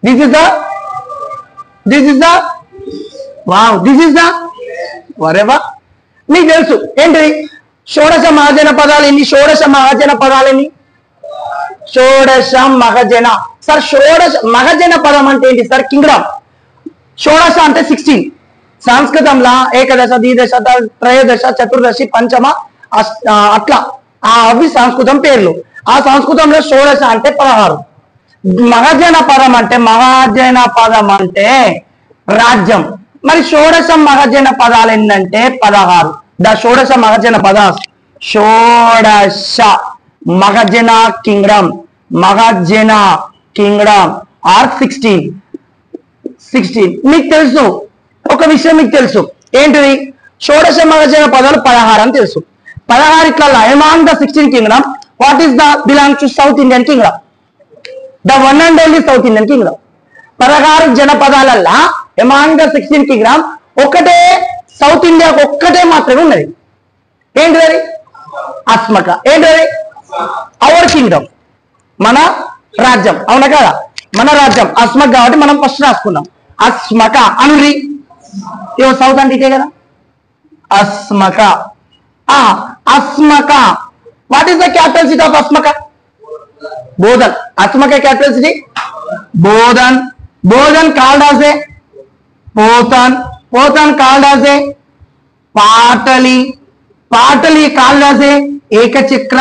This is the wow, this is the whatever. మీకు తెలుసు ఏంటి షోడశ మహాజన పదాలు ఎన్ని? షోడశ మహాజన పదాలు ఎన్ని? షోడశ మహజన. సార్ షోడశ మహజన పదం అంటే ఏంటి సార్? కింగ్డమ్. షోడశ అంటే 16. సంస్కృతంలో ఏకదశ, ద్విదశ, త్రయోదశ, చతుర్దశి, పంచమ అట్లా అవి సంస్కృతం పేర్లు. ఆ సంస్కృతంలో షోడశ అంటే 16. మహజన పదం అంటే రాజ్యం. మరి షోడశ మహజన పదాలు ఏంటంటే 16. ద షోడశ మహజన పద షోడశ మహజన కింగ్డమ్ ఆర్ 16. మీకు తెలుసు ఒక విషయం, మీకు తెలుసు ఏంటిది? షోడశ మహజన పదాలు 16 అని తెలుసు. 16 ఇట్లా among the 16 kingdom what is the belong to south Indian kingdom, the one and only south Indian kingdom. 16 జనపదాలల్లా అమాంగ్ ద 16 కింగ్డమ్ ఒకటే సౌత్ ఇండియాకు ఒక్కటే మాత్రమే ఉన్నది. ఏంటిది? అస్మక. ఏంటిది? అవర్ కింగ్డమ్, మన రాజ్యం. అవునా కదా? మన రాజ్యం అస్మక కాబట్టి మనం ఫస్ట్ రాసుకున్నాం అస్మక అనురి. ఇవో సౌత్ అంటే ఇటే కదా, Asmaka. Asmaka. What is the capital city of Asmaka? Bodhan. Asmaka capital city Bodhan. Bodhan called as a Potan. Potan called as a Patali. Patali called as a Ekachakra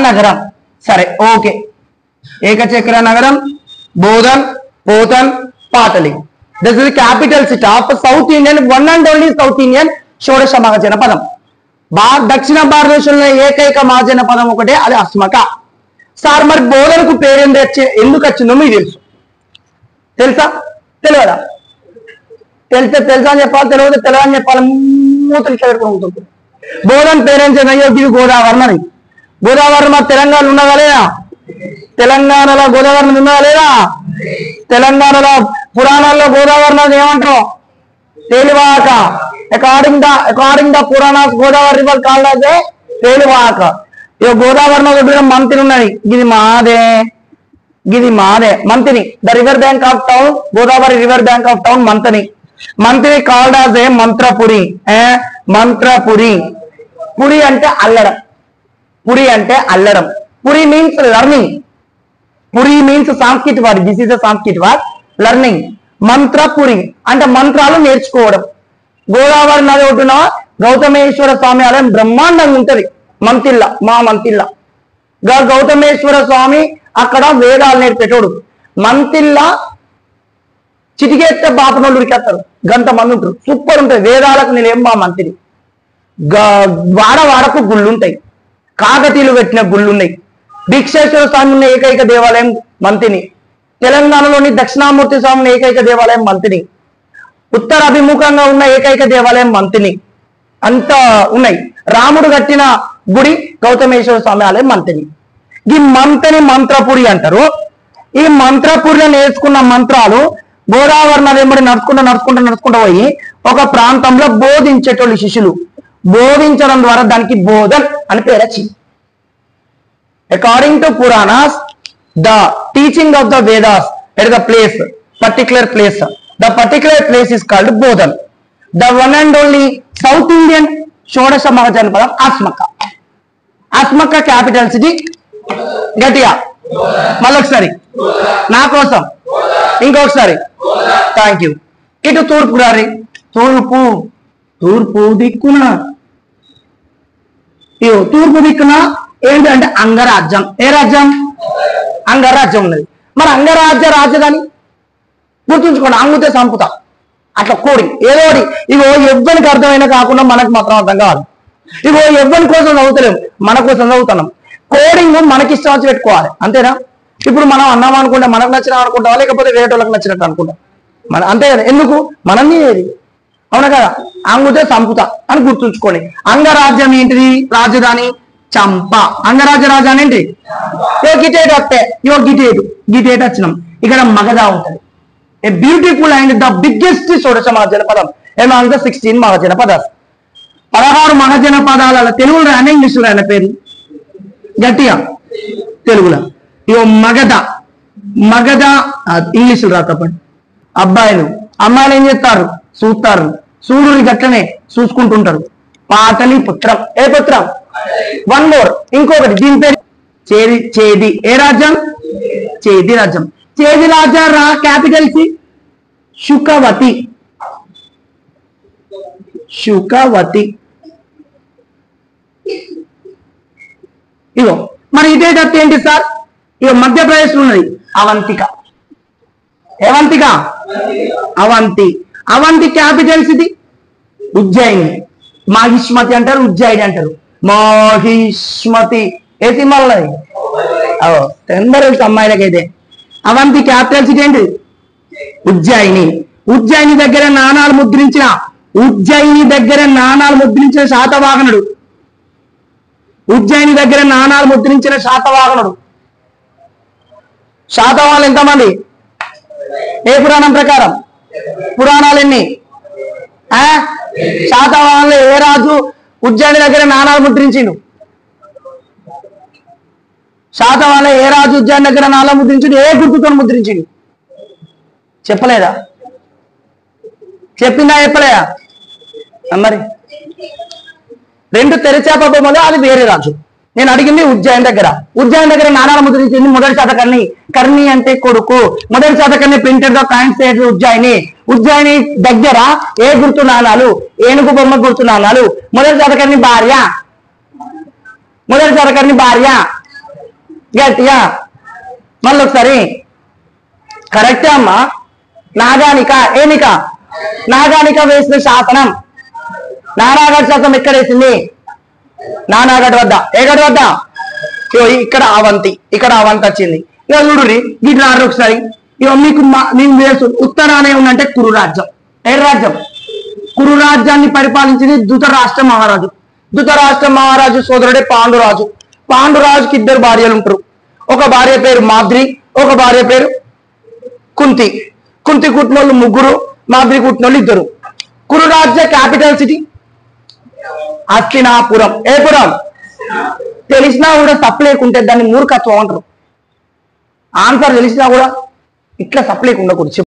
నగరం. సరే, ఓకే. ఏకచక్ర నగరం Bodhan, Potan, Patali. This is the capital city of south Indian, one and only south Indian షోడశ మహాజన పదం. దక్షిణ భారతదేశంలో ఏకైక మహాజన పదం ఒకటే, అది అస్మక. సార్ మరి బోధనకు పేరు ఎందుకు వచ్చిందో మీకు తెలుసు? తెలుసా? తెలియదా? తెలుసా అని చెప్పాలి, తెలియదు అని చెప్పాలి. మూతలు చదువుకుంటుంది. బోధన్ పేరెంట్స్ అయ్యో ఇది గోదావరి. గోదావరి మా తెలంగాణ ఉన్నదా లేదా? తెలంగాణలో గోదావరి ఉన్నదా లేదా? తెలంగాణలో పురాణాల్లో గోదావరి నది ఏమంటారు? Telivaka. According the Puranas Godavari river called as a Telivaka. ఇక గోదావరి నది మంత్రి ఉన్నది, గిది మాదే Mantri. The river bank of town, Godavari river bank of town Mantri called as a Mantrapuri. Mantrapuri. పురి అంటే అల్లడం. పురి మీన్స్ లర్నింగ్. పురి మీన్స్ సాంస్కృతిక వర్డ్. దిస్ ఇస్ అ సాంస్కృతిక వర్డ్, లర్నింగ్. మంత్రపురి అంటే మంత్రాలు నేర్చుకోవడం. గోదావరి నది ఒడ్డున గౌతమేశ్వర స్వామి ఆలయం బ్రహ్మాండంగా ఉంటది. మంతిల్ల గౌతమేశ్వర స్వామి అక్కడ వేదాలు నేర్పేటోడు. మంతిల్ల చిటికేస్తే బాపనోళ్ళు ఉరికేస్తారు, గంట మంది ఉంటారు. సూపర్ ఉంటుంది. వేదాలకు నేనేం మా మంత్రి. వాడకు గుళ్ళుంటాయి, కాకతీయులు పెట్టిన గుళ్ళున్నాయి. భిక్షేశ్వర స్వామి ఉన్న ఏకైక దేవాలయం మంతిని. తెలంగాణలోని దక్షిణామూర్తి స్వామి ఉన్న ఏకైక దేవాలయం మంతిని. ఉత్తర అభిముఖంగా ఉన్న ఏకైక దేవాలయం మంతిని. అంత ఉన్నాయి. రాముడు కట్టిన గుడి గౌతమేశ్వర స్వామి ఆలయం మంతిని. ఈ మంత్రపురి అంటారు. ఈ మంత్రపురిలో నేర్చుకున్న మంత్రాలు గోదావరి నది వెంబడి నడుచుకుంటూ పోయి ఒక ప్రాంతంలో బోధించేటోళ్ళు శిష్యులు. బోధించడం ద్వారా దానికి బోధన్ అని పేరు వచ్చింది. According to Puranas, the teaching of the Vedas at the place, particular place, the particular place is called Bodhan. The one and only south Indian షోడశ మహాజన పదం అస్మక. అస్మక క్యాపిటల్ సిటీ గట్టిగా మళ్ళొకసారి నా కోసం ఇంకొకసారి. Thank you. ఇటు తూర్పు గారి తూర్పు దిక్కున తూర్పు దిక్కున ఏంటంటే అంగరాజ్యం. ఏ రాజ్యం? అంగరాజ్యం ఉన్నది. మరి అంగరాజ్య రాజధాని గుర్తుంచుకోండి. అంగుతే సంపుత అట్లా కోడి ఏదోటి. ఇగో ఎవ్వరికి అర్థమైనా కాకుండా మనకు మాత్రం అర్థం కావాలి. ఇగో ఎవ్వరి కోసం చదువుతలేము, మన కోసం చదువుతున్నాం. కోడింగ్ మనకి ఇష్టం వచ్చి పెట్టుకోవాలి, అంతేనా? ఇప్పుడు మనం అన్నాం అనుకుంటే మనకు నచ్చిన అనుకుంటావా, లేకపోతే వేరే వాళ్ళకి నచ్చినట్టు అనుకుంటాం? అంతే కదా. ఎందుకు? మనం ఏది? అవునా కదా? అంగుతే సంపుత అని గుర్తుంచుకోండి. అంగరాజ్యం ఏంటిది? రాజధాని చంప. అంగరాజ్య రాజధాని ఏంటి? గిటేట్ వస్తే గిటేట్ వచ్చినాం. ఇక్కడ మగధ ఉంటుంది. A beautiful and the biggest షోడశ మహాజన పదం అమాంగ్ ద 16 మహాజన పదాలు. 16 మహాజన పదాల తెలుగులో రాయన ఇంగ్లీష్లో రాయన పేరు గట్టిగా తెలుగులో ఇగో మగధ. మగధ ఇంగ్లీషులో రాకపోండి. అబ్బాయిలు. అమ్మాయిలు ఏం చేస్తారు? చూస్తారు. సూర్యుని గట్లనే చూసుకుంటుంటారు. పాటలీపుత్రం. ఏ పుత్రం? One more. ఇంకొకటి దీని పేరు చేది. చేది ఏ రాజ్యం? చేది రాజ్యం. చేది రాజ్యం క్యాపిటల్ కి శుకవతి. శుకవతి. ఇగో మరి ఇదే దత్త ఏంటి సార్? ఇగో మధ్యప్రదేశ్ లో ఉన్నది అవంతిక. ఏవంతిక? అవంతి. అవంతి క్యాపిటల్స్ ఇది ఉజ్జయిని. మాహిష్మతి అంటారు, ఉజ్జయిని అంటారు. మాహిష్మతి ఏ సినిమాలో తొందర అమ్మాయిలకైతే. అవంతి క్యాపిటల్ సిటీ ఏంటి? ఉజ్జయిని. ఉజ్జయిని దగ్గర నాణాలు ముద్రించిన శాతవాహనుడు. ఉజ్జయిని దగ్గర నాణాలు ముద్రించిన శాతవాహనుడు. శాతవాహనులు ఎంతమంది? ఏ పురాణం ప్రకారం? పురాణాలు ఎన్ని? శాతవాహనులు ఏ రాజు ఉజ్జయిని దగ్గర నాణాలు ముద్రించిండు? శాతవాహనులు ఏ రాజు ఉజ్జయిని దగ్గర నాణాలు ముద్రించిండు? ఏ గుర్తుతో ముద్రించిండు? చెప్పలేదా? చెప్పిందా? చెప్పలేదా? మరి రెండు తెరచాప బొమ్మలు అది వేరే రాజు. నేను అడిగింది ఉజ్జయిని దగ్గర. ఉజ్జయిని దగ్గర నాణాలు ముద్రించింది మొదటి శాతకర్ణి. కర్ణి అంటే కొడుకు. మొదటి Satakarni printed the coins Ujjayini. Ujjayini దగ్గర ఏ గుర్తు నాణాలు? ఏనుగు బొమ్మ గుర్తు నాణాలు. మొదటి శాతకర్ణి భార్య. మొదటి శాతకర్ణి భార్య. గట్టిగా మళ్ళీ ఒకసారి. కరెక్టే అమ్మా. నాగానిక. ఏనిక? నాగానిక వేసిన శాసనం. నానాగఢ్ శాసనం ఎక్కడ వేసింది? నానాగఢ్ వద్ద. ఏ గఢ్ వద్ద? ఇక్కడ అవంతి. ఇక్కడ అవంతి వచ్చింది. ఇక చూడురి వీటిని ఆర్డర్ ఒకసారి. ఇక మీకు తెలుసు ఉత్తరానే ఉందంటే కురు రాజ్యం. ఏ రాజ్యం? కురు రాజ్యాన్ని పరిపాలించింది ధృతరాష్ట్ర మహారాజు. ధృతరాష్ట్ర మహారాజు సోదరుడే పాండురాజు. పాండురాజుకి ఇద్దరు భార్యలు ఉంటారు. ఒక భార్య పేరు మాద్రి, ఒక భార్య పేరు కుంతి. కుంతి కుట్టినోళ్ళు ముగ్గురు, మాద్రి కుట్టినోళ్ళు ఇద్దరు. కురు రాజ్య క్యాపిటల్ సిటీ హస్తినాపురం. ఏ పురం? తెలిసినా కూడా తప్పలేకుంటే దాన్ని మూర్ఖత్వం అంటారు. ఆన్సర్ తెలిసినా కూడా ఇట్లా తప్పలేకుండా కూడా